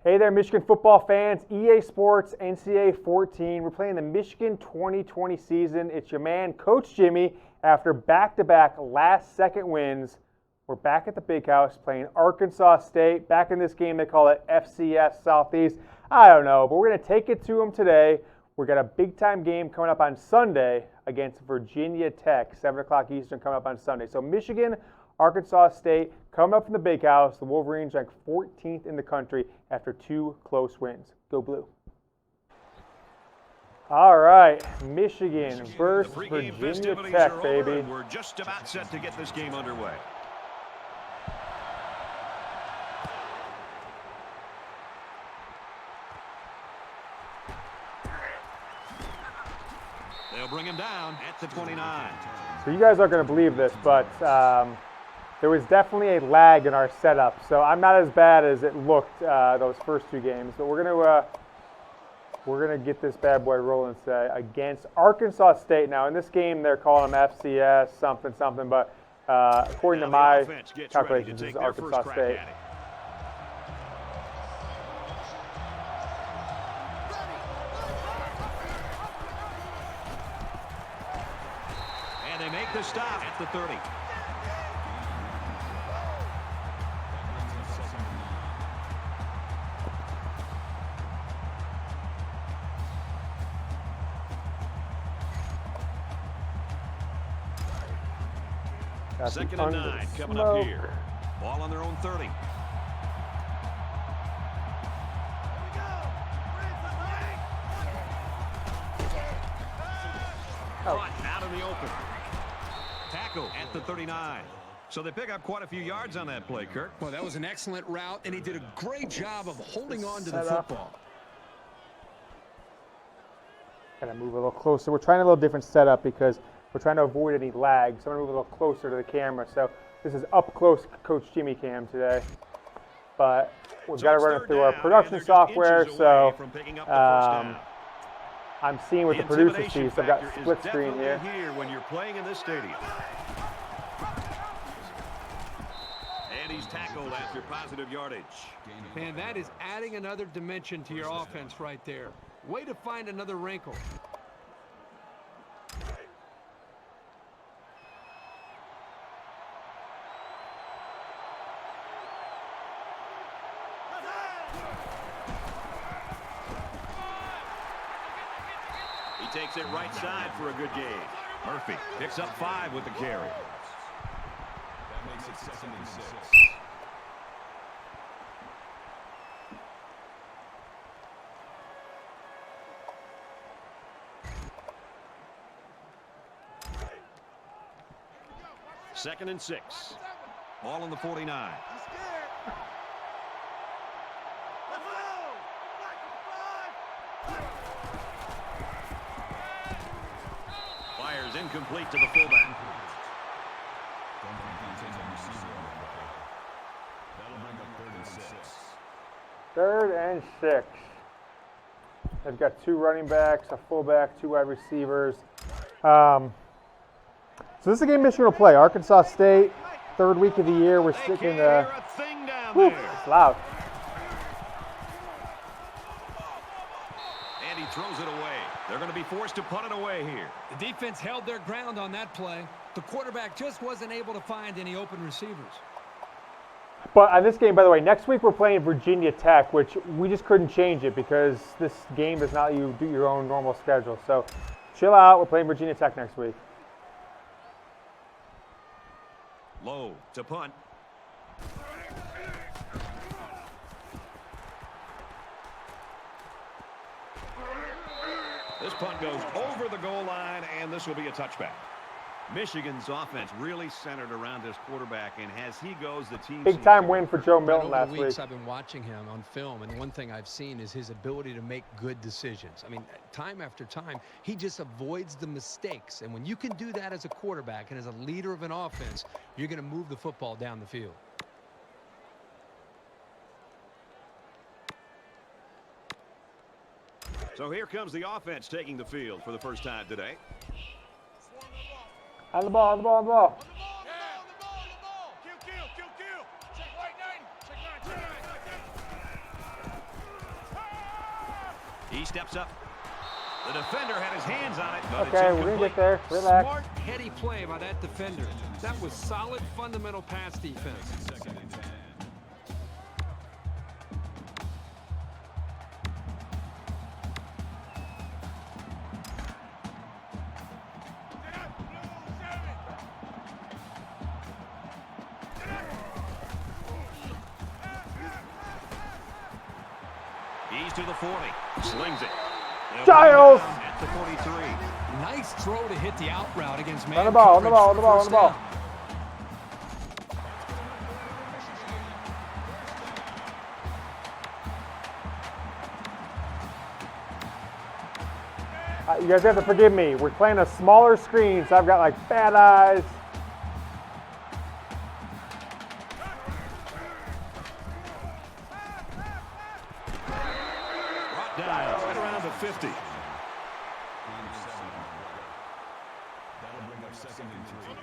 Hey there, Michigan football fans. EASports NCAA14. We're playing the Michigan 2020 season. It's your man, Coach Jimmy. After back-to-back last-second wins, we're back at the Big House playing Arkansas State. Back in this game, they call it FCS Southeast. I don't know, but we're going to take it to them today. We've got a big-time game coming up on Sunday against Virginia Tech, 7 o'clock Eastern coming up on Sunday. So Michigan, Arkansas State, coming up from the Big House. The Wolverines ranked 14th in the country after 2 close wins. Go Blue. All right, Michigan versus Virginia Tech, baby. We're just about set to get this game underway. They'll bring him down at the 29. So you guys aren't going to believe this, but there was definitely a lag in our setup. So I'm not as bad as it looked those first 2 games. But we're gonna get this bad boy rolling today against Arkansas State. Now in this game they're calling them FCS something, but according to my calculations, this is Arkansas State. And they make the stop at the 30. Second and 9 coming up here. Ball on their own 30. Out in the open. Tackle at the 39. So they pick up quite a few yards on that play, Kirk. Well, that was an excellent route, and he did a great job of holding on to the football. Gotta move a little closer. We're trying a little different setup because we're trying to avoid any lag. So I'm going to move a little closer to the camera. So this is up close Coach Jimmy cam today. But we've got to run it through our production software. So I'm seeing what the producer sees. So I've got split screen here. When you're playing in this stadium. And he's tackled after positive yardage. And that is adding another dimension to your offense right there. Way to find another wrinkle. He takes it right side for a good gain. Murphy picks up 5 with the carry. That makes it 2nd and 6. Second and 6. Ball on the 49. Fires incomplete to the fullback. That'll bring up 3rd and 6. 3rd and 6. They've got 2 running backs, a fullback, 2 wide receivers. So this is a game Michigan will play. Arkansas State, 3rd week of the year. We're sticking the. It's loud. And he throws it away. They're going to be forced to punt it away here. The defense held their ground on that play. The quarterback just wasn't able to find any open receivers. But on this game, by the way, next week we're playing Virginia Tech, which we just couldn't change it because this game does not let you do your own normal schedule. So chill out. We're playing Virginia Tech next week. Low to punt. This punt goes over the goal line, and this will be a touchback. Michigan's offense really centered around his quarterback, and as he goes, the team. Big time win for Joe Milton last week. I've been watching him on film, and one thing I've seen is his ability to make good decisions. I mean, time after time, he just avoids the mistakes. And when you can do that as a quarterback and as a leader of an offense, you're going to move the football down the field. So here comes the offense taking the field for the first time today. On the ball, on the ball, on the ball. He steps up. The defender had his hands on it, but Okay, it's we're going to incomplete. get there. Relax. Smart, heady play by that defender. That was solid fundamental pass defense. Second and 10. He's to the 40. Slings it. They'll Giles! bring it down at the 43. Nice throw to hit the out route against man On the ball, on the coverage ball, on the ball, on first the ball. down. You guys have to forgive me. We're playing a smaller screen, so I've got like bad eyes. Brought down right around the 50. That'll bring up second and 3.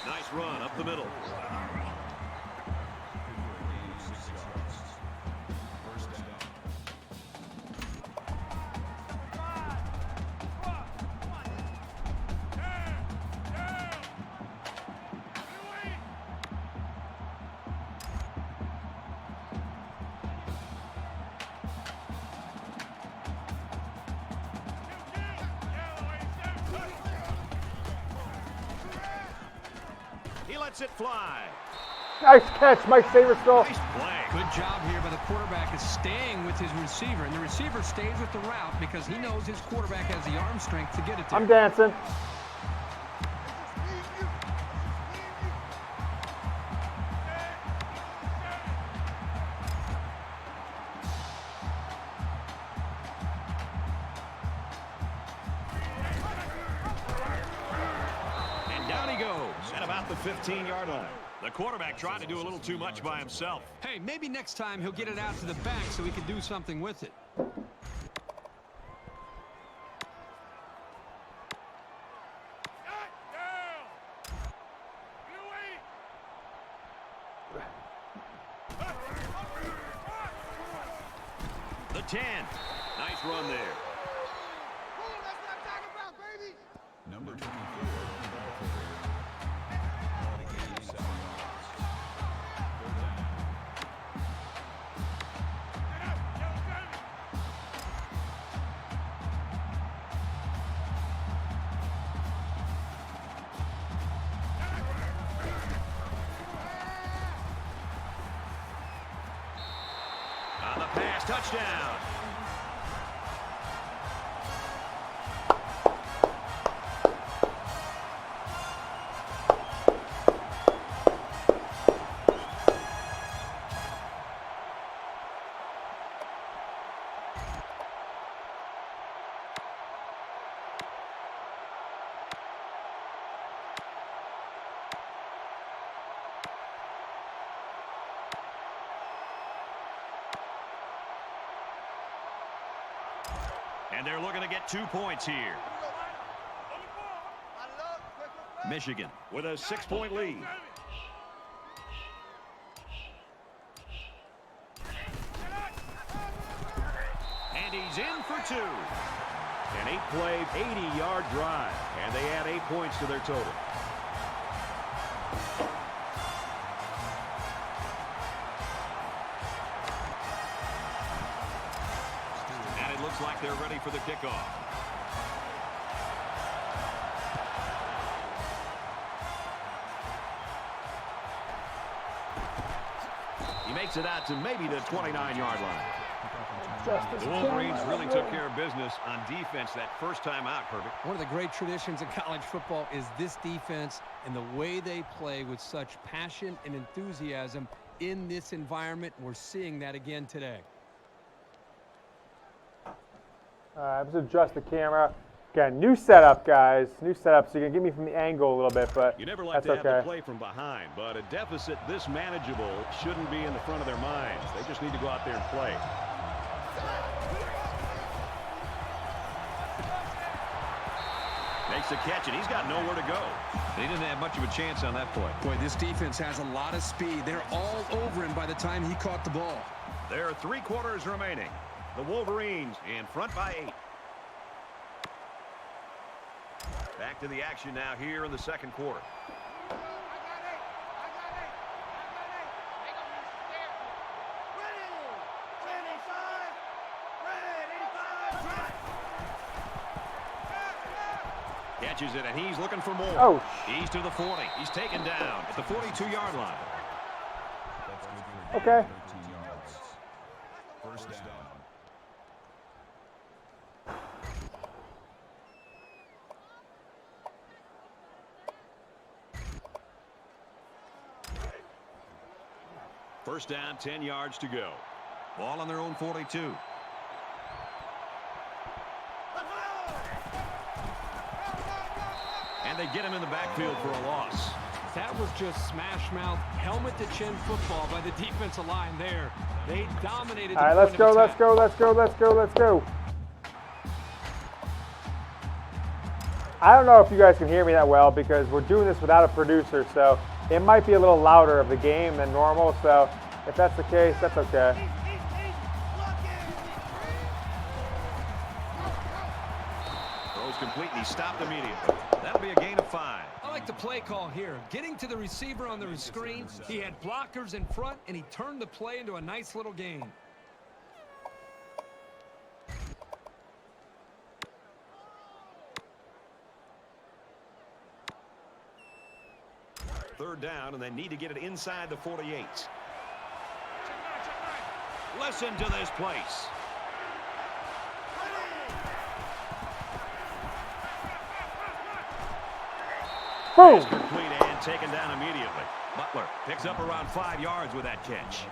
Nice run up the middle. First down. He lets it fly. Nice catch, Mike Sainristil. Nice play. Good job here, but the quarterback is staying with his receiver, and the receiver stays with the route because he knows his quarterback has the arm strength to get it there. I'm dancing. And down he goes at about the 15-yard line. The quarterback tried to do a little too much by himself. Hey, maybe next time he'll get it out to the back so he can do something with it. The 10. Nice run there. Number 24. Ball carrier. Ball to gain 7 yards. Third down. On the pass, touchdown. And they're looking to get 2 points here. Michigan with a 6-point lead. And he's in for 2. An 8-play, 80-yard drive. And they add 8 points to their total. And it looks like they're ready for the kickoff. He makes it out to maybe the 29-yard line. The Wolverines really took care of business on defense that first time out, Herbert. One of the great traditions in college football is this defense and the way they play with such passion and enthusiasm in this environment. We're seeing that again today. Let's adjust the camera. Okay, new setup, guys. New setup, so you're going to get me from the angle a little bit, but You never like that's to have okay. to play from behind, but a deficit this manageable shouldn't be in the front of their minds. They just need to go out there and play. Makes the catch, and he's got nowhere to go. He didn't have much of a chance on that play. Boy, this defense has a lot of speed. They're all over him by the time he caught the ball. There are 3 quarters remaining. The Wolverines in front by 8. Back to the action now here in the second quarter. Catches it, and he's looking for more. Oh, He's to the 40. He's taken down at the 42-yard line. okay. 13 yards. First down. First down, 10 yards to go. Ball on their own 42. And they get him in the backfield for a loss. That was just smash-mouth, helmet-to-chin football by the defensive line there. They dominated the All right, let's point go, of let's attack. go, let's go, let's go, let's go. I don't know if you guys can hear me that well because we're doing this without a producer, so it might be a little louder of the game than normal, so if that's the case, that's okay. Throws complete, and he stopped immediately. That'll be a gain of 5. I like the play call here. Getting to the receiver on the screen, he had blockers in front, and he turned the play into a nice little gain. Third down, and they need to get it inside the 48. Listen to this place. Boom! Pass complete and taken down immediately. Butler picks up around 5 yards with that catch.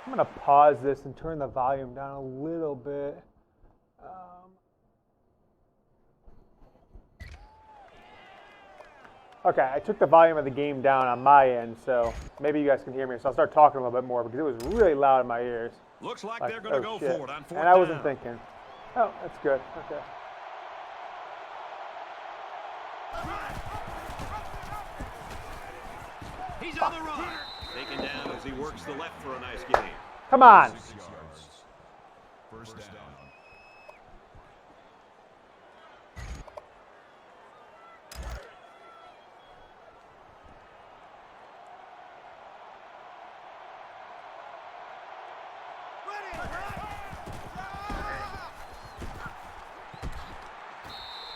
I'm going to pause this and turn the volume down a little bit. Okay, I took the volume of the game down on my end, so maybe you guys can hear me. So I'll start talking a little bit more because it was really loud in my ears. Looks like Like, they're going to oh, go shit. for it on 4th And I wasn't down. thinking. Oh, that's good. Okay. He's on the run. Taken down as he works the left for a nice gain. Come on. 6 yards. First down.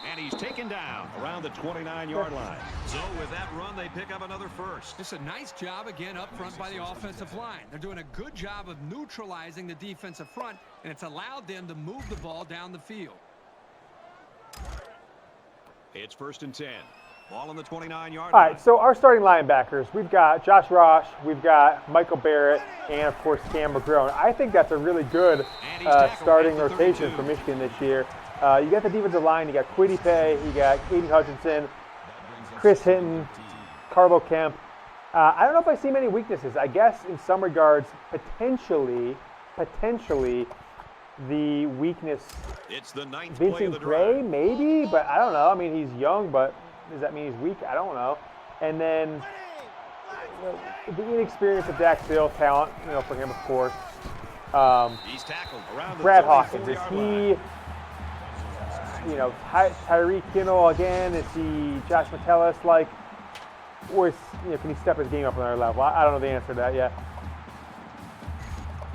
And he's taken down around the 29-yard line. So with that run, they pick up another first. It's a nice job again up front by the offensive line. They're doing a good job of neutralizing the defensive front, and it's allowed them to move the ball down the field. It's 1st and 10. Ball on the 29-yard All line. right, so our starting linebackers, we've got Josh Ross, we've got Michael Barrett, and, of course, Cam McGrone. I think that's a really good starting rotation for Michigan this year. You got the defensive line, you got Kwity Paye, you got Katie Hutchinson, Chris Hinton, Carbo Kemp. I don't know if I see many weaknesses. I guess in some regards, potentially, the weakness, It's the 9th play of Vincent the Gray, drive. maybe, but I don't know. I mean, he's young, but does that mean he's weak? I don't know. And then the inexperience of Daxton Hill, talent, for him, of course. He's tackled around the Brad Hawkins, is 34-yard line. he, Tyreek Kinnell again? Is he Josh Metellus like? Or is, can he step his game up another level? I don't know the answer to that yet.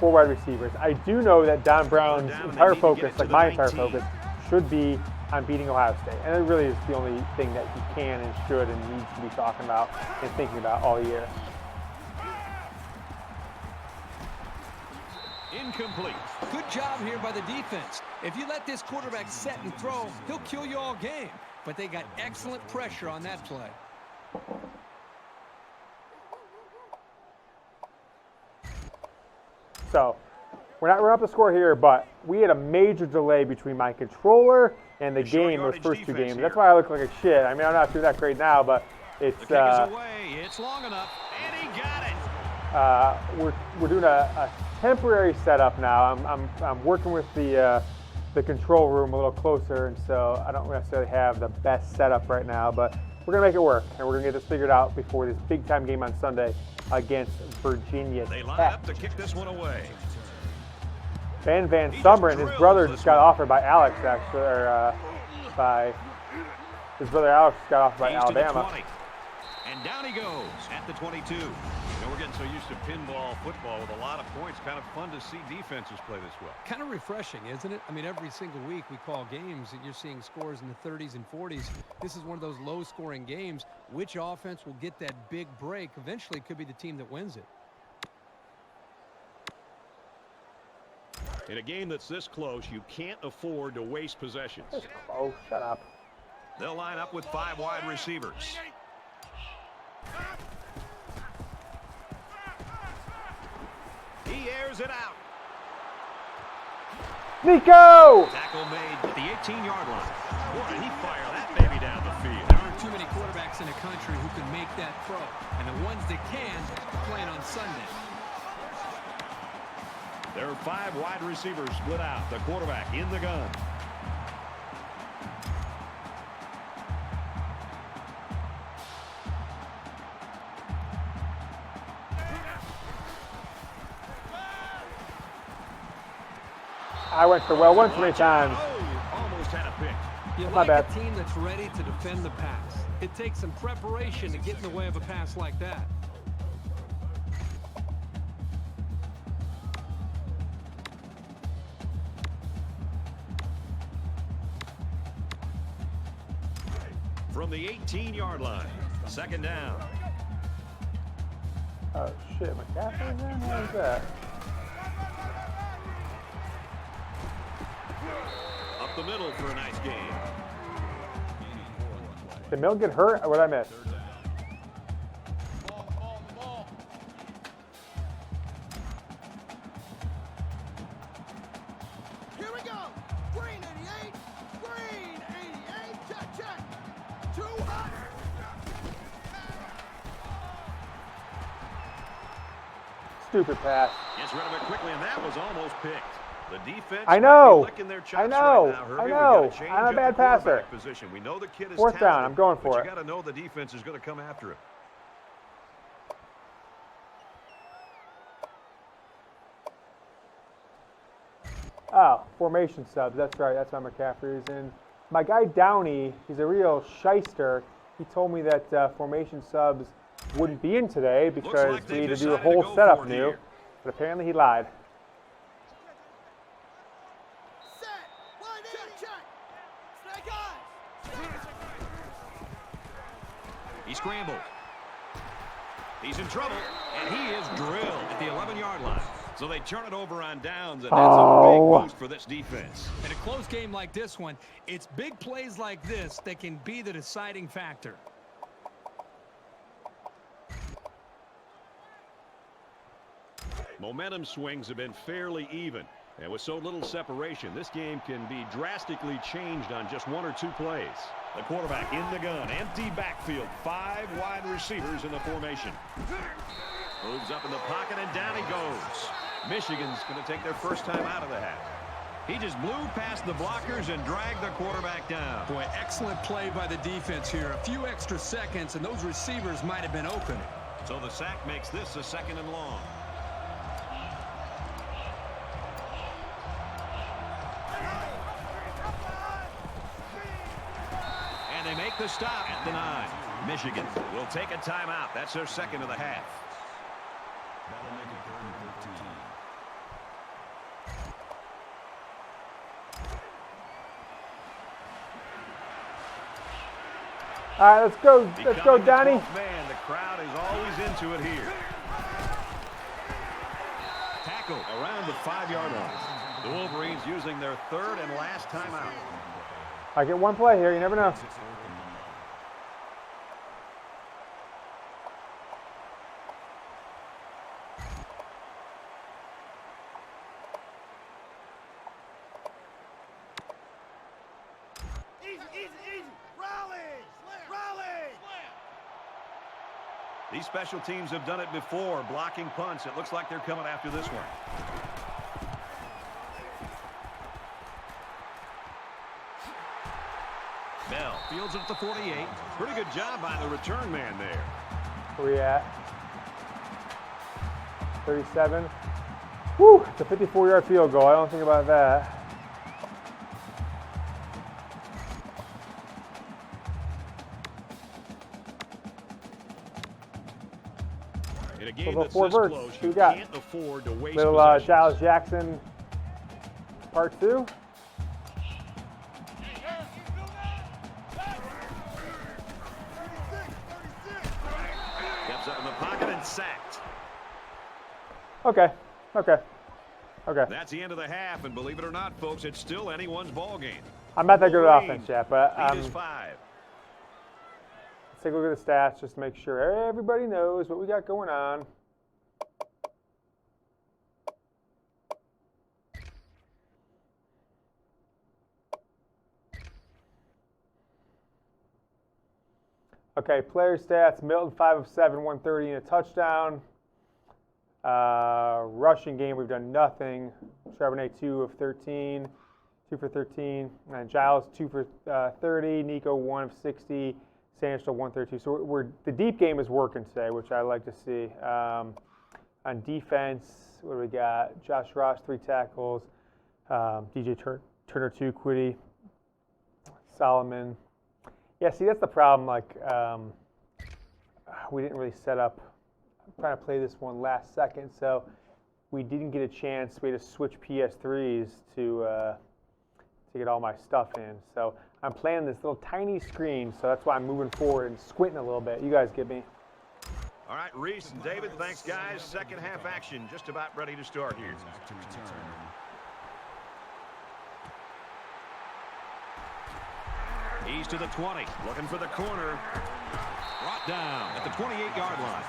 4 wide receivers. I do know that Don Brown's Down, entire they need to get focus, it to like the my entire 19. focus, should be on beating Ohio State. And it really is the only thing that he can and should and needs to be talking about and thinking about all year. Incomplete. Good job here by the defense. If you let this quarterback set and throw, he'll kill you all game. But they got excellent pressure on that play. So, we're not up the score here, but we had a major delay between my controller and the game those first two games. That's why I look like a shit. I mean, I'm not doing that great now, but it's the kick is away. It's long enough, and he got it. we're doing a temporary setup now. I'm working with the control room a little closer, and so I don't necessarily have the best setup right now, but we're gonna make it work, and we're gonna get this figured out before this big time game on Sunday against Virginia They line Tech. up to kick this one away. Ben Van Summer and his brother just got offered by Alex, actually, or by his brother Alex got offered by He's to the Alabama. 20. And down he goes at the 22. You know, we're getting so used to pinball football with a lot of points. Kind of fun to see defenses play this well. Kind of refreshing, isn't it? I mean, every single week we call games and you're seeing scores in the 30s and 40s. This is one of those low-scoring games. Which offense will get that big break? Eventually, it could be the team that wins it. In a game that's this close, you can't afford to waste possessions. Oh, shut up. They'll line up with 5 wide receivers. He airs it out. Nico! Tackle made at the 18-yard line. Boy, did he fire that baby down the field. There aren't too many quarterbacks in the country who can make that throw. And the ones that can are playing on Sunday. There are 5 wide receivers split out. The quarterback in the gun. I went for well one too many times. Oh, almost had a pick. You My like bad. a team that's ready to defend the pass. It takes some preparation to get in the way of a pass like that. From the 18-yard line. Second down. Oh shit, McCaffrey's in? What is that? Up the middle for a nice game. Did Mill get hurt or what I miss? Here we go. Green 88. Green 88. Check, check. 2 hot. Stupid pass. Gets rid of it quickly, and that was almost picked. The defense I know. might be licking their chops I know. right now, Herbie. I We know. gotta change I'm a up bad the quarterback passer. Position. We know the kid is 4th down. talented, I'm going for but it. you got to know the defense is going to come after him. Oh, formation subs. That's right. That's why McCaffrey is in. My guy Downey, he's a real shyster. He told me that formation subs wouldn't be in today because like we they need to do decided a to whole go setup for it new. here. But apparently he lied. Set. 180. Check, check. Snake eyes. He scrambled. He's in trouble, and he is drilled at the 11-yard line. So they turn it over on downs, and that's a big boost for this defense. In a close game like this one, it's big plays like this that can be the deciding factor. Momentum swings have been fairly even. And with so little separation, this game can be drastically changed on just 1 or 2 plays. The quarterback in the gun, empty backfield, 5 wide receivers in the formation. Moves up in the pocket, and down he goes. Michigan's going to take their first time out of the half. He just blew past the blockers and dragged the quarterback down. Boy, excellent play by the defense here. A few extra seconds, and those receivers might have been open. So the sack makes this a 2nd and long. And they make the stop at the 9. Michigan will take a timeout. That's their 2nd of the half. That'll make it 3rd and 13. All right, let's go. Let's go, Becoming the Donnie. 12th man, the crowd is always into it here. Tackle around the 5-yard line. The Wolverines using their 3rd and last timeout. I get one play here. You never know. Easy. Rally. Rally. These special teams have done it before, blocking punts. It looks like they're coming after this one. Bell fields it at the 48. Pretty good job by the return man there. Where we at? 37. Woo! It's a 54-yard field goal. I don't think about that. In a game Little that's four this verts. close, Who you we got? can't afford to waste Little possessions. Giles Jackson, part 2. Steps up in the pocket and sacked. Okay. That's the end of the half, and believe it or not, folks, it's still anyone's ball game. I'm not that good at Wolverines offense yet, but lead is 5. let's take a look at the stats just to make sure everybody knows what we got going on. Okay, player stats, Milton 5 of 7, 130 and a touchdown. Rushing game, we've done nothing. Charbonnet 2 of 13, 2 for 13. And Giles 2 for 30, Nico 1 of 60, Sainristil 132. So the deep game is working today, which I like to see. On defense, what do we got? Josh Ross 3 tackles, DJ Turner 2, Quiddy, Solomon. Yeah, see, that's the problem. Like, we didn't really set up. I'm trying to play this one last second, so we didn't get a chance. We had to switch PS3s to get all my stuff in. So I'm playing this little tiny screen, so that's why I'm moving forward and squinting a little bit. You guys get me? All right, Reese and David, thanks, guys. Second half action just about ready to start here. To return. He's to the 20, looking for the corner. Brought down at the 28-yard line.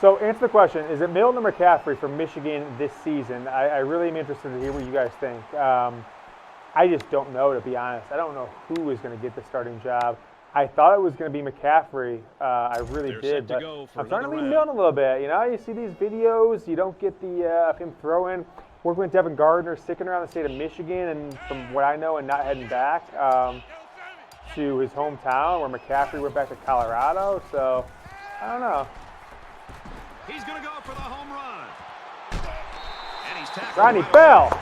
So answer the question, is it Milton or McCaffrey from Michigan this season? I really am interested to hear what you guys think. I just don't know, to be honest. I don't know who is going to get the starting job. I thought it was going to be McCaffrey. I really They're did, set to but go for I'm starting to another lean round. Milton a little bit. You know, you see these videos, you don't get the of him throwing. Working with Devin Gardner, sticking around the state of Michigan, and from what I know, and not heading back to his hometown, where McCaffrey went back to Colorado. So I don't know. He's going to go for the home run. And he's tackled. Ronnie right Bell. away.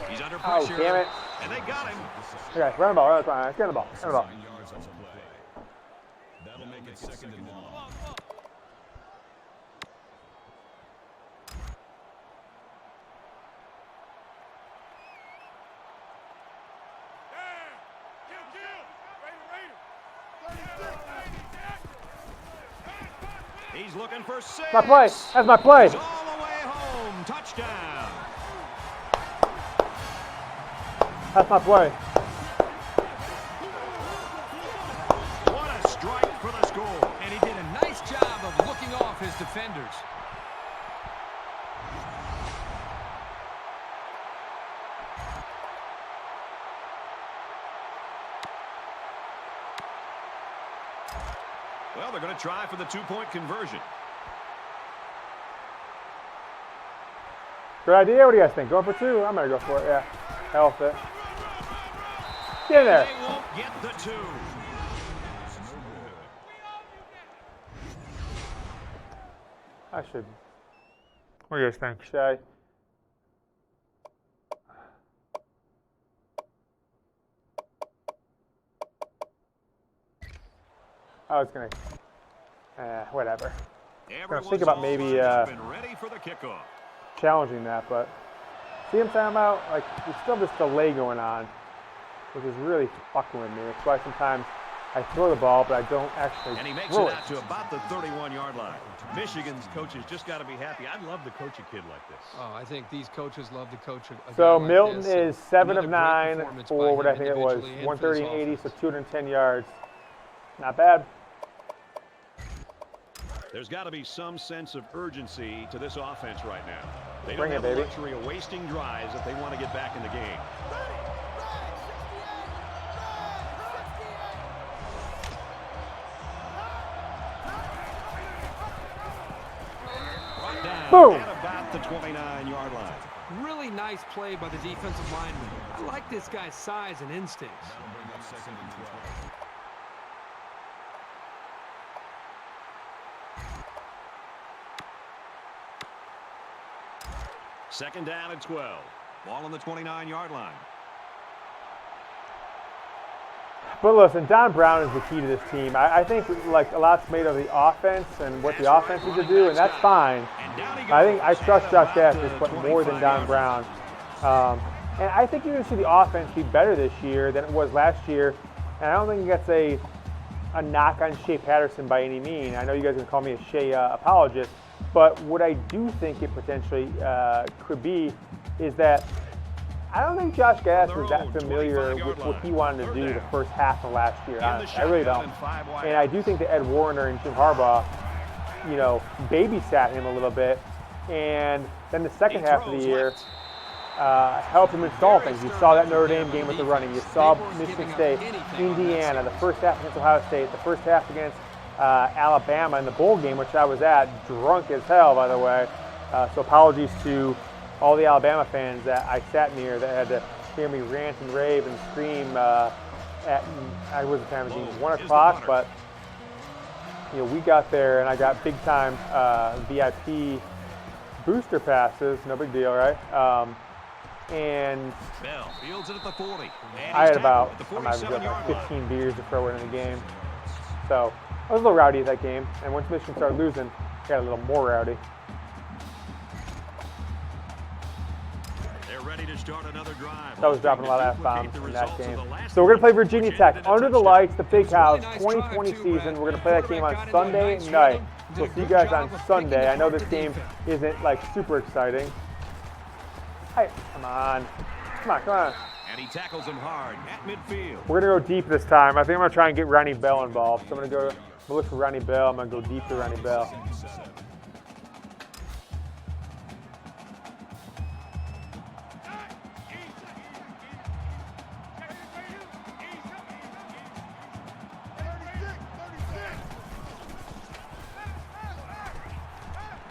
He's under Oh, pressure. damn it. And they got him. Okay, run the ball, run the ball, get the ball, run the ball. 9 yards on the play. That'll make it second and long. He's looking for 6. My play, that's my play. He's all the way home. Touchdown. That's my play. What a strike for the score. And he did a nice job of looking off his defenders. Well, they're going to try for the 2-point conversion. Good idea. What do you guys think? Going for 2? I'm gonna go for it. Yeah, hell with it. Get in there. They won't get the 2. I should. What do you guys think? Should I? I was gonna. Whatever. Everyone's think about all maybe, lines have been ready for the kickoff. Challenging that, but see what I'm talking about? Like, there's still this delay going on, which is really fucking with me. That's why sometimes I throw the ball, but I don't actually And he makes throw it it. out to about the 31-yard line. Michigan's coaches just got to be happy. I'd love to coach a kid like this. Oh, I think these coaches love to coach a So guy like Milton this. is 7 of Another great 9 performance by for what him I think it was, individually and for this 130 and 80, so offense. 210 yards. Not bad. There's got to be some sense of urgency to this offense right now. They Bring don't it, have the baby. luxury of wasting drives if they want to get back in the game. Brought down Boom. at about the 29-yard line. Really nice play by the defensive lineman. I like this guy's size and instincts. That'll bring up 2nd and 12. Second down and 12. Ball on the 29-yard line. But listen, Don Brown is the key to this team. I think like a lot's made of the offense and what the offense is to do, and that's fine. And down he I think I goes trust at Josh about Gass the to put more than Don 25-yard Brown. line. And I think you're going to see the offense be better this year than it was last year. And I don't think that's a knock on Shea Patterson by any means. I know you guys are going to call me a Shea apologist, but what I do think it potentially could be is that I don't think Josh Gass was that familiar with what he wanted to do the first half of last year. Honestly, I really don't. And I do think that Ed Warner and Jim Harbaugh, you know, babysat him a little bit. And then the second half of the year helped him install things. You saw that Notre Dame game with the running. You saw Michigan State, Indiana, the first half against Ohio State, the first half against Alabama in the bowl game, which I was at, drunk as hell, by the way. So apologies to all the Alabama fans that I sat near that had to hear me rant and rave and scream at, I wasn't time of 1 o'clock, but you know, we got there and I got big time VIP booster passes, no big deal, right? And Bell fields it at the 40. And I had he's about, tackled I'm at not the even joking, 47-yard like line. 15 beers to throw in the game. So I was a little rowdy at that game, and once Michigan started losing, I got a little more rowdy. They're ready to start another drive. I was dropping a lot of F-bombs Duplicate the in that results game. of the last So we're going to play one, Virginia which Tech ended in a under the touchdown. lights, the Big House, Really nice 2020 drive, too, season. Brad. We're going to play that game on Quarterback got it Sunday nice night. rhythm. Did We'll a see you good guys job on of Sunday. picking I know apart this the game defense. isn't like super exciting. Hey, come on. Come on, come on. And he tackles him hard at midfield. We're going to go deep this time. I think I'm going to try and get Ronnie Bell involved. So I'm going to look for Ronnie Bell. I'm going to go deep to Ronnie Bell.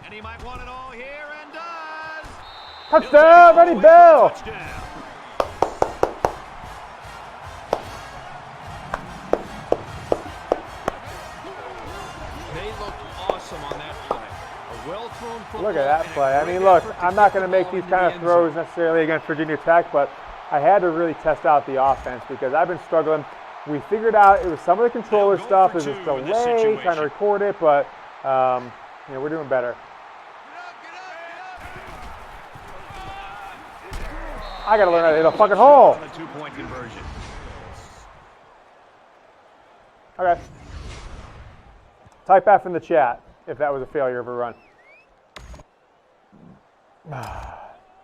And he might want it all here and does. Touchdown, Ronnie Bell! Touchdown. They look awesome on that play. A well-thrown football. Look at that and a play. I great mean, look, effort to I'm not get going to the make ball these into kind the of end throws zone. necessarily against Virginia Tech, but I had to really test out the offense because I've been struggling. We figured out it was some of the controller They'll go stuff, for it was two in this delay, trying to situation. record it, but you know, we're doing better. I got to learn how to hit a fucking hole. On a two-point conversion. Okay. Type F in the chat if that was a failure of a run.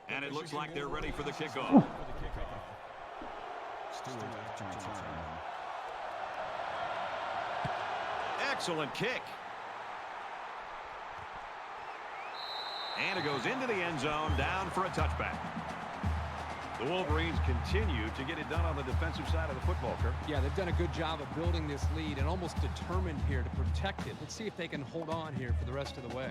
And it looks like they're ready for the kickoff. Stewart to return. Excellent kick. And it goes into the end zone, down for a touchback. The Wolverines continue to get it done on the defensive side of the football, Kirk. Yeah, they've done a good job of building this lead and almost determined here to protect it. Let's see if they can hold on here for the rest of the way.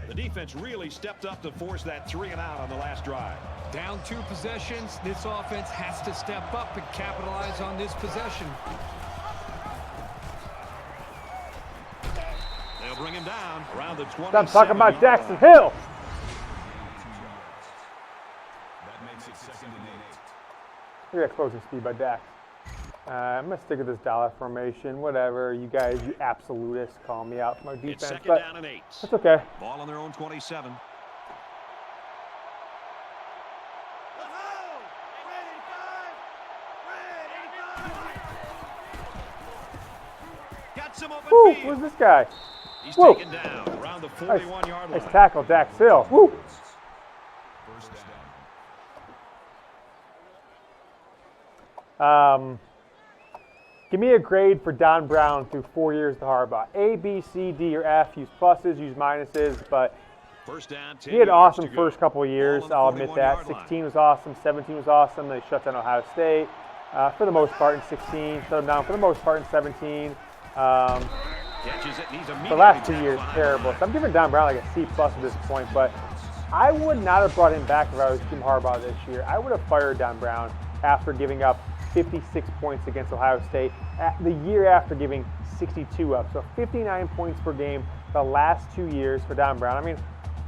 The defense really stepped up to force that 3-and-out on the last drive. Down 2 possessions. This offense has to step up and capitalize on this possession. They'll bring him down around the 20. Stop talking about Daxton Hill. That makes it 2nd and 8. Look at that closing speed by Dax. I'm going to stick with this dollar formation. Whatever. You guys, you absolutists, call me out for my It's defense. second But down and 8. that's okay. Ball on their own 27. Woo, field. who's this guy? He's Woo. taken down around the Nice, 41-yard line. nice tackle, Daxton Hill. Woo. First down. Give me a grade for Don Brown through 4 years to Harbaugh. A, B, C, D, or F. Use pluses, use minuses, but First down, 10 he had yards awesome to go. first couple of years. Ball I'll on the admit that. 41-yard line. 16 was awesome. 17 was awesome. They shut down Ohio State for the most part in 16. Shut them down for the most part in 17. Catches it, and he's The immediately last 2 tackled years, behind terrible. the So I'm giving Don Brown like a C plus at this point, but I would not have brought him back if I was Jim Harbaugh this year. I would have fired Don Brown after giving up 56 points against Ohio State the year after giving 62 up. So 59 points per game the last 2 years for Don Brown. I mean,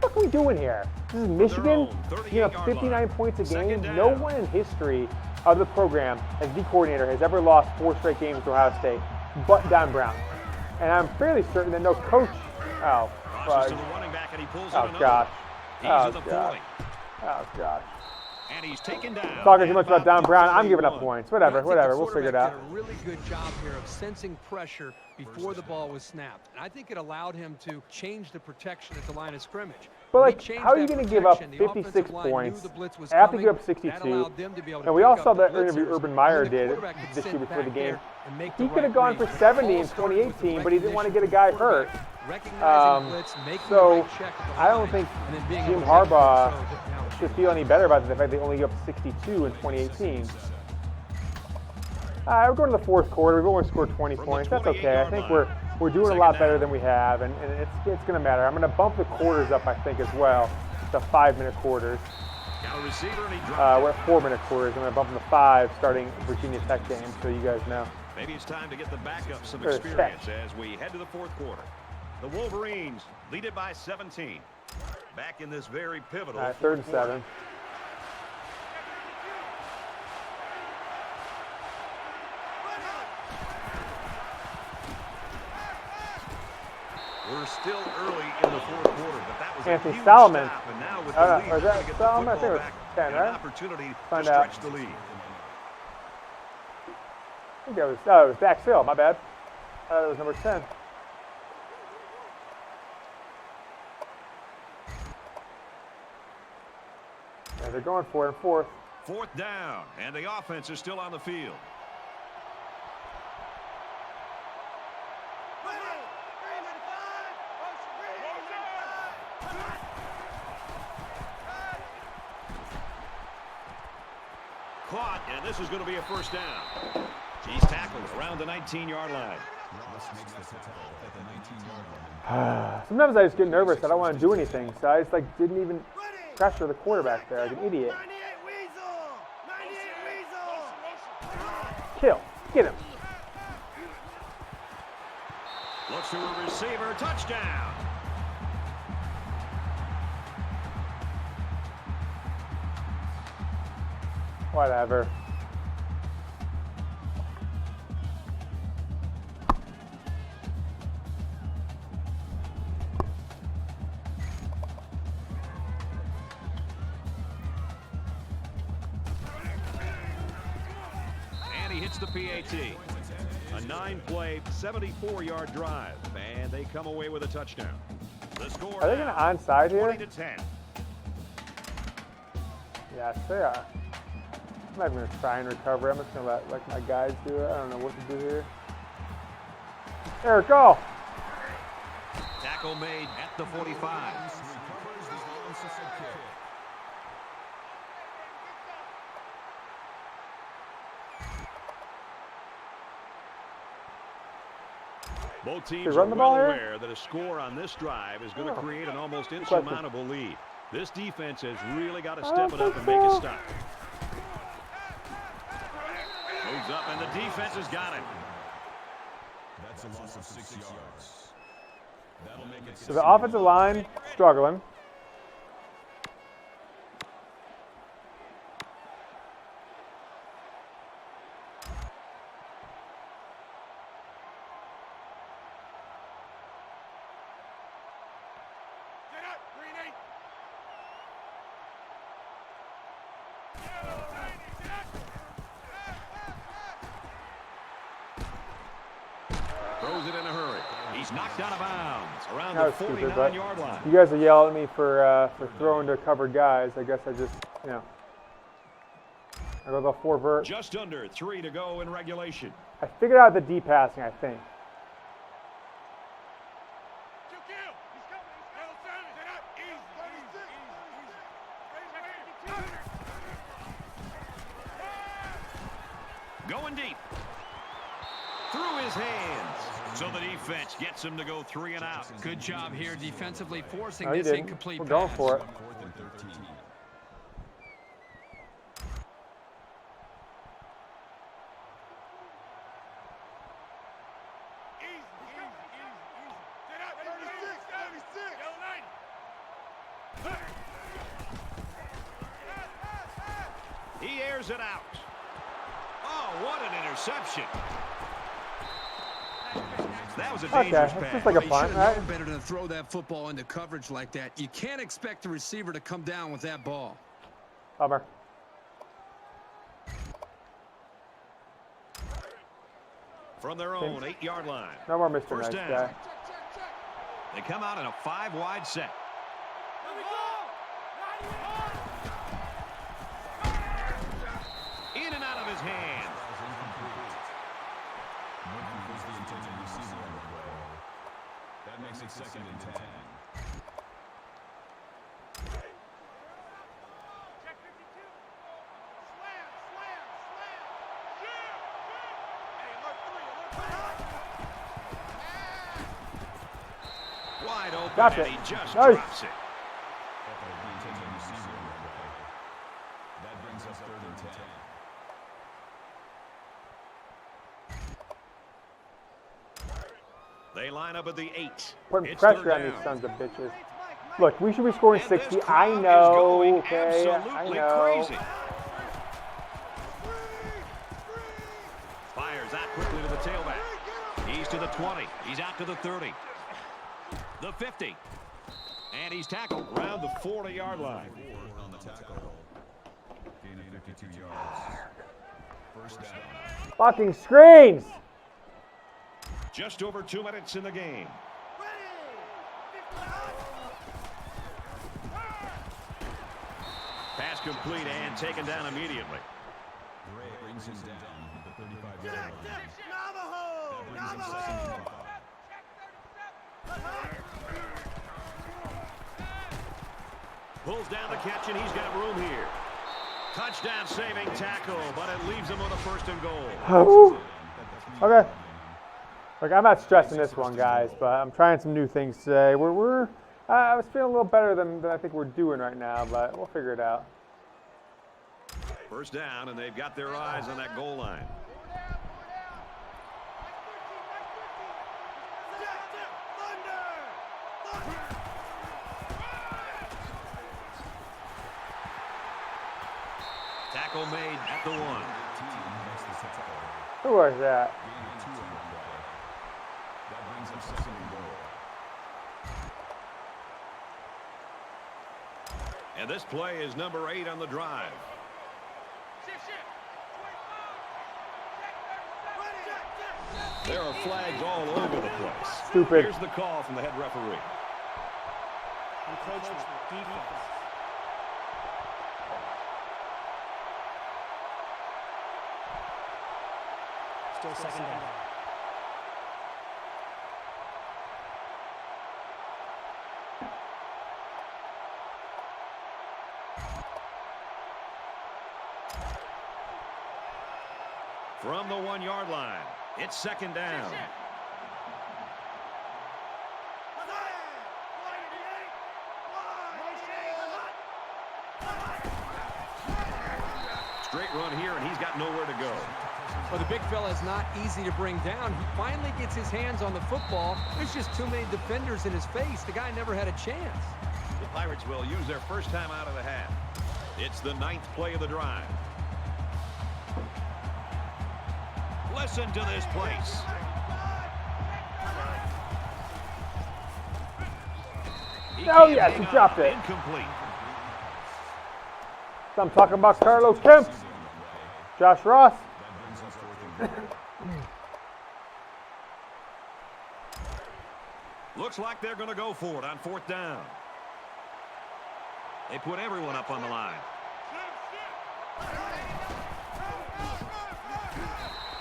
what are we doing here? This is Michigan, own you know, 38-yard 59 line. points a game. Second down. No one in history of the program as the coordinator has ever lost 4 straight games to Ohio State but Don Brown. And I'm fairly certain that no coach, Crosses fudge. to the running back, and he pulls Oh, in another. gosh. He's Oh, at the gosh. 40. Oh, gosh. And he's taken down. Talking too much about Don the Brown, I'm giving up 41. points. Whatever, I think whatever. the We'll figure it quarterback out. did a really good job here of sensing pressure before the ball was snapped. And I think it allowed him to change the protection at the line of scrimmage. But, When he like, changed how are you that going to give up protection, the 56 offensive line knew points the blitz was after you give coming. up 62? That allowed them to be able to And we pick all up saw the that interview blitzers, Urban and Meyer then the did quarterback could this sit year before the back game. there and make He the could have right gone for read. 70 All in started with the 2018, but he didn't want to get a recognition guy of the hurt. quarterback, recognizing blitz, making the So right check at the I don't line, think and then being Jim able to make the Harbaugh throw that now should feel any better about the fact they only gave up 62 in 2018. We're going to the fourth quarter. We've only scored 20 points. That's okay. I think we're doing a lot better than we have, and it's going to matter. I'm going to bump the quarters up, I think, as well, to 5-minute quarters. Got a receiver, and he dropped We're at 4-minute quarters. I'm going to bump them to 5 starting Virginia Tech game, so you guys know. Maybe it's time to get the backup some Or experience as we head to the fourth quarter. The Wolverines lead it by 17. Back in this very pivotal All right, fourth 3rd and quarter. 7. We're still early in the fourth quarter, but that was Anthony a huge Solomon. stop, and now with Oh, the no, lead, or is they're that gonna get the Solomon? I think it football was back 10, and right? an opportunity Find to out. stretch the lead. I think that was, it was Daxton Hill, my bad. That was number 10. Yeah, they're going for it in 4th. Fourth down, and the offense is still on the field. Caught, and this is going to be a first down. He's tackled around the 19-yard line. Ross makes the tackle at the 19-yard line. Sometimes I just get nervous. I don't want to do anything, so I just didn't even pressure the quarterback there like an idiot. 98 Weasel! 98 Weasel! Kill. Get him. Looks to a receiver, touchdown. Whatever. And he hits the PAT. A 9-play, 74-yard drive, and they come away with a touchdown. The score Are they going to onside here? 20-10. Yes, they are. I'm not even going to try and recover. I'm just going to let my guys do it. I don't know what to do here. There, go. Tackle made at the 45. Recovers the onside kick. Both teams They are run the well ball here? aware that a score on this drive is going to create an almost insurmountable lead. This defense has really got to step it up and make a stop. Moves up, and the defense has got it. That's a loss of 6 yards. That'll make it So the offensive line struggling. Get up, Greeny! Throws it in a hurry. Knocked out of bounds around That the was stupid, but 49-yard line. you guys are yelling at me for throwing to covered guys. I guess I just, you know, I go the 4 vert. Just under 3 to go in regulation. I figured out the deep passing, I think. Going deep. Through his hands. So the defense gets him to go 3 and out. Good job here defensively forcing No, you this didn't. incomplete We're pass. going for it. 4th and 13. He airs it out. Oh, what an interception. That was a Okay, dangerous it's pass. just like a You punt, should have right? known better than throw that football into coverage like that. You can't expect the receiver to come down with that ball. Bummer. From their own 8-yard line. No more Mr. First Nice down. Guy. They come out in a 5-wide set. In and out of his hands. That makes it 2nd and 10. Wide open, Got and it. he just Nice. drops it. That brings us 3rd and 10. They line up at the 8. Putting It's pressure 3rd on these down. sons of bitches. Look, we should be scoring And 60. this I crowd is know, going okay? I absolutely know. crazy. Fires out quickly to the tailback. He's to the 20. He's out to the 30. The 50. And he's tackled around the 40-yard line. On the tackle. Gain of 52 yards. First down. Fucking screens! Just over 2 minutes in the game. Pass complete and taken down immediately. Gray brings him down at the 35-yard line. Navajo! That brings him 2nd and 5. Pulls down the catch, and he's got room here. Touchdown saving tackle, but it leaves him with a 1st and goal. Okay. Look, I'm not stressing this one, guys, but I'm trying some new things today. I was feeling a little better than I think we're doing right now, but we'll figure it out. First down, and they've got their eyes on that goal line. Tackle made at the 1. Who was that? That brings him 2nd and goal. And this play is number 8 on the drive. There are flags all over the place. Stupid. Here's the call from the head referee. Still 2nd down. From the 1-yard line, it's 2nd down. Straight run here, and he's got nowhere to go. Well, the big fella is not easy to bring down. He finally gets his hands on the football. There's just too many defenders in his face. The guy never had a chance. The Pirates will use their first time out of the half. It's the 9th play of the drive. Listen to this place. Oh, yes, he dropped it. Incomplete. So I'm talking about Carlo Kemp, Josh Ross. Looks like they're going to go for it on 4th down. They put everyone up on the line.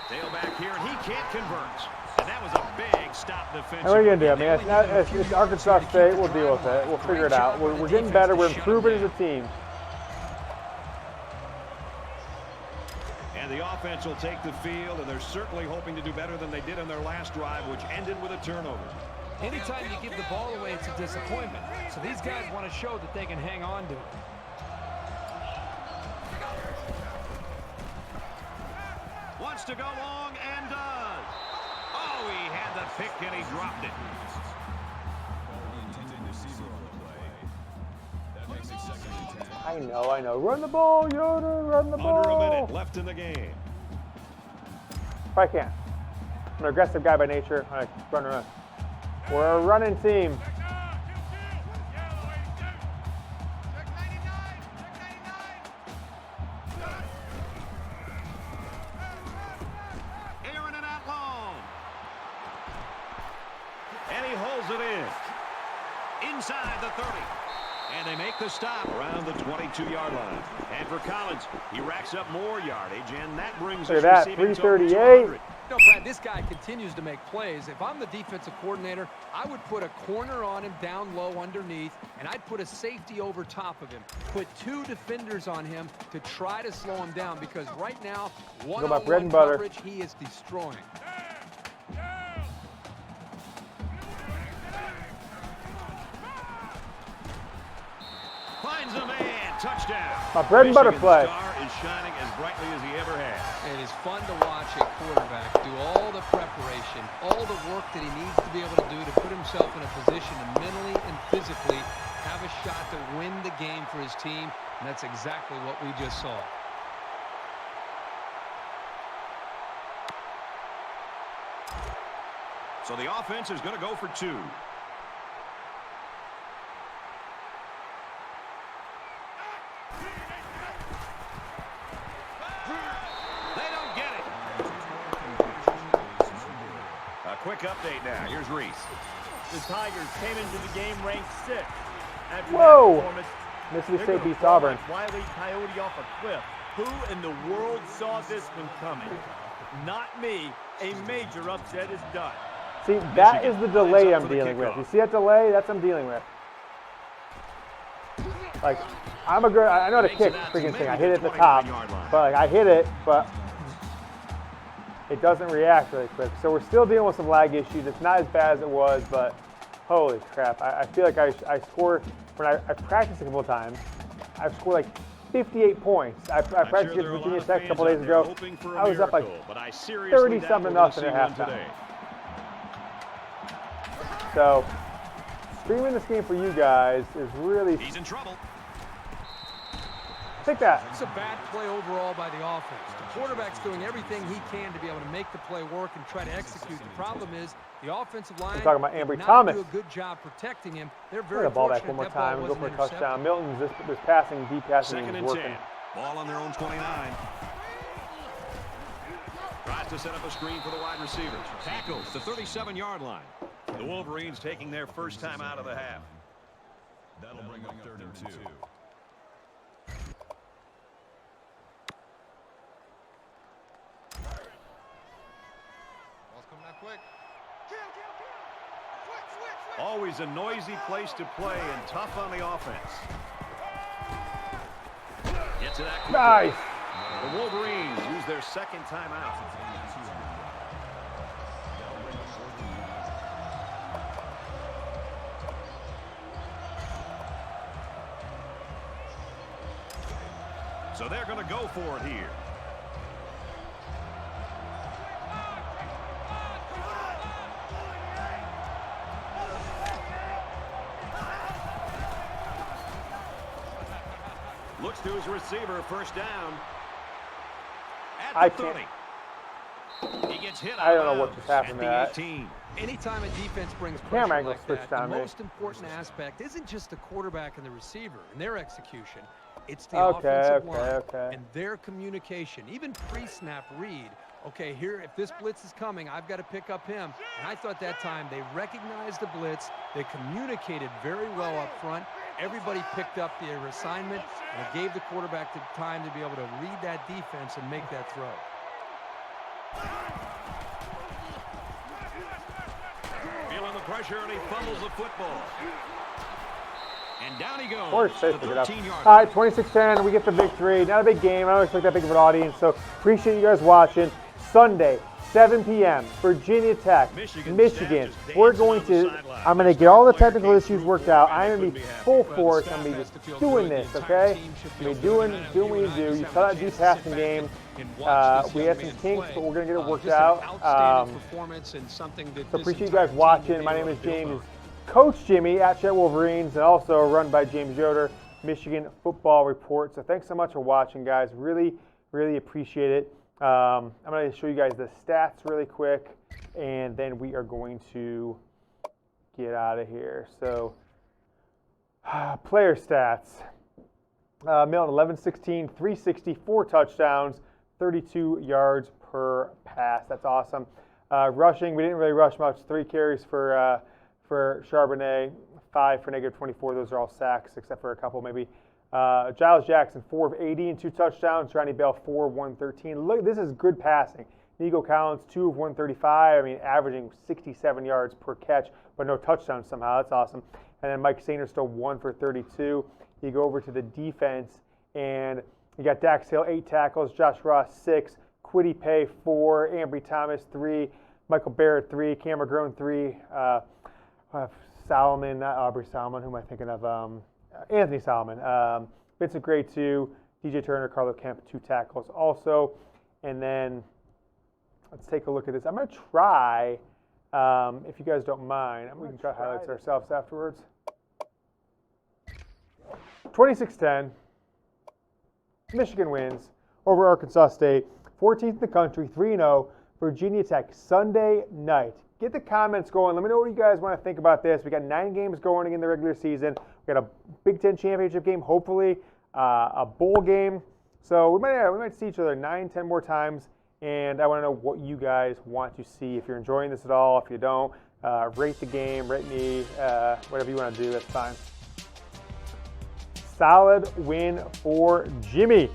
Tailback here, and he can't convert. And that was a big stop defense. What are you going to do? I mean, it's Arkansas State. We'll deal with it. We'll figure it out. We're getting better. We're improving as a team. And the offense will take the field, and they're certainly hoping to do better than they did on their last drive, which ended with a turnover. Anytime you give the ball away, it's a disappointment. So these guys want to show that they can hang on to it. Wants to go long and does. Oh, he had the pick and he dropped it. I know. Run the ball, Yoder. Run the ball. Under a minute left in the game. If I can. I'm an aggressive guy by nature. I run. We're a running team. Aaron and out long. And he holds it in. Inside the 30. And they make the stop around the 22-yard line. And for Collins, he racks up more yardage, and that brings Look his at that, receiving total to 338. 100. No, Brad, this guy continues to make plays. If I'm the defensive coordinator, I would put a corner on him down low underneath, and I'd put a safety over top of him. Put 2 defenders on him to try to slow him down, because right now, one-on-one coverage, he is destroying. Finds a man. Touchdown. My bread and butter play. Star is shining as brightly as he ever has. It is fun to watch a quarterback do all the preparation, all the work that he needs to be able to do to put himself in a position to mentally and physically have a shot to win the game for his team, and that's exactly what we just saw. So the offense is going to go for 2. Quick update now. Here's Reese. The Tigers came into the game ranked 6th. After Whoa! that performance, Mississippi they're State gonna beats fall Auburn. like Wile E. Coyote off a cliff. Who in the world saw this one coming? Not me. A major upset is done. See, that Michigan is the delay lines up I'm for the dealing with. kickoff. You see that delay? That's what I'm dealing with. Like, I know how to kick freaking thing. I hit it at the top, but like, I hit it, but it doesn't react really quick. So we're still dealing with some lag issues. It's not as bad as it was, but holy crap. I feel like I scored, when I practiced a couple of times, I've scored like 58 points. I practiced against Virginia Tech a couple days ago. I was up like 30-something nothing at halftime. So streaming this game for you guys is really... He's in trouble. Take that. It's a bad play overall by the offense. The quarterback's doing everything he can to be able to make the play work and try to execute. The problem is the offensive line talking about did Ambry not Thomas. do a good job protecting him. They're Throw very the ball back fortunate one more that ball time and go for a wasn't touchdown. intercepted. Milton's this passing, deep passing Second is and working. 10. Ball on their own 29. Tries to set up a screen for the wide receiver. Tackles the 37-yard line. The Wolverines taking their first time out of the half. That'll bring up 3rd and 2. Always a noisy place to play and tough on the offense. Gets it out. Nice. The Wolverines use their second timeout. So they're going to go for it here. Looks to his receiver, first down. At the 30. He gets hit. I don't know what just happened to that. 18. Anytime a defense brings Camera pressure angle like switched that, on the me. most important aspect isn't just the quarterback and the receiver and their execution. It's the Okay, offensive okay, line okay. and their communication. Even pre-snap read okay, here, if this blitz is coming, I've got to pick up him. And I thought that time they recognized the blitz. They communicated very well up front. Everybody picked up their assignment, and it gave the quarterback the time to be able to read that defense and make that throw. Feeling the pressure, and he fumbles the football. And down he goes. Of course, they pick it up. 13-yard All right, 26-10, we get the victory. Not a big game. I don't expect that big of an audience, so appreciate you guys watching. Sunday, 7 p.m., Virginia Tech, Michigan. We're going to, I'm going to get all the technical issues worked out. I'm going to be full force. I'm going to be just doing this, okay? I'm going to be doing what you do. You saw that deep passing game. We had some kinks, but we're going to get it worked out. So appreciate you guys watching. My name is James, Coach Jimmy at Michigan Wolverines, and also run by James Yoder, Michigan Football Report. So thanks so much for watching, guys. Really, really appreciate it. I'm going to show you guys the stats really quick, and then we are going to get out of here. So, player stats. Milton, 11-16, 360, 4 touchdowns, 32 yards per pass. That's awesome. Rushing, we didn't really rush much. 3 carries for Charbonnet, 5 for -24. Those are all sacks, except for a couple maybe. Giles Jackson, 4 of 80 and 2 touchdowns. Johnny Bell, 4 of 113. Look, this is good passing. Nico Collins, 2 of 135. I mean, averaging 67 yards per catch, but no touchdowns somehow. That's awesome. And then Mike Sainristil, 1 for 32. You go over to the defense, and you got Daxton Hill, 8 tackles. Josh Ross, 6. Quiddy Pay, 4. Ambry Thomas, 3. Michael Barrett, 3. MCGrone, 3. Solomon, not Aubrey Solomon. Who am I thinking of? Anthony Solomon, Vincent Gray 2, DJ Turner, Carlo Kemp 2 tackles also. And then let's take a look at this. I'm going to try, if you guys don't mind, we can try highlights ourselves afterwards. 26-10, Michigan wins over Arkansas State, 14th in the country, 3-0, Virginia Tech, Sunday night. Get the comments going. Let me know what you guys want to think about this. We got 9 games going in the regular season. We got a Big Ten championship game, hopefully a bowl game. So we might see each other 9, 10 more times. And I want to know what you guys want to see. If you're enjoying this at all, if you don't, rate the game, rate me, whatever you want to do. That's fine. Solid win for Jimmy.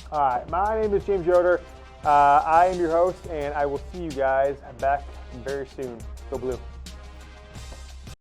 All right, my name is James Yoder. I am your host, and I will see you guys back very soon. Go Blue.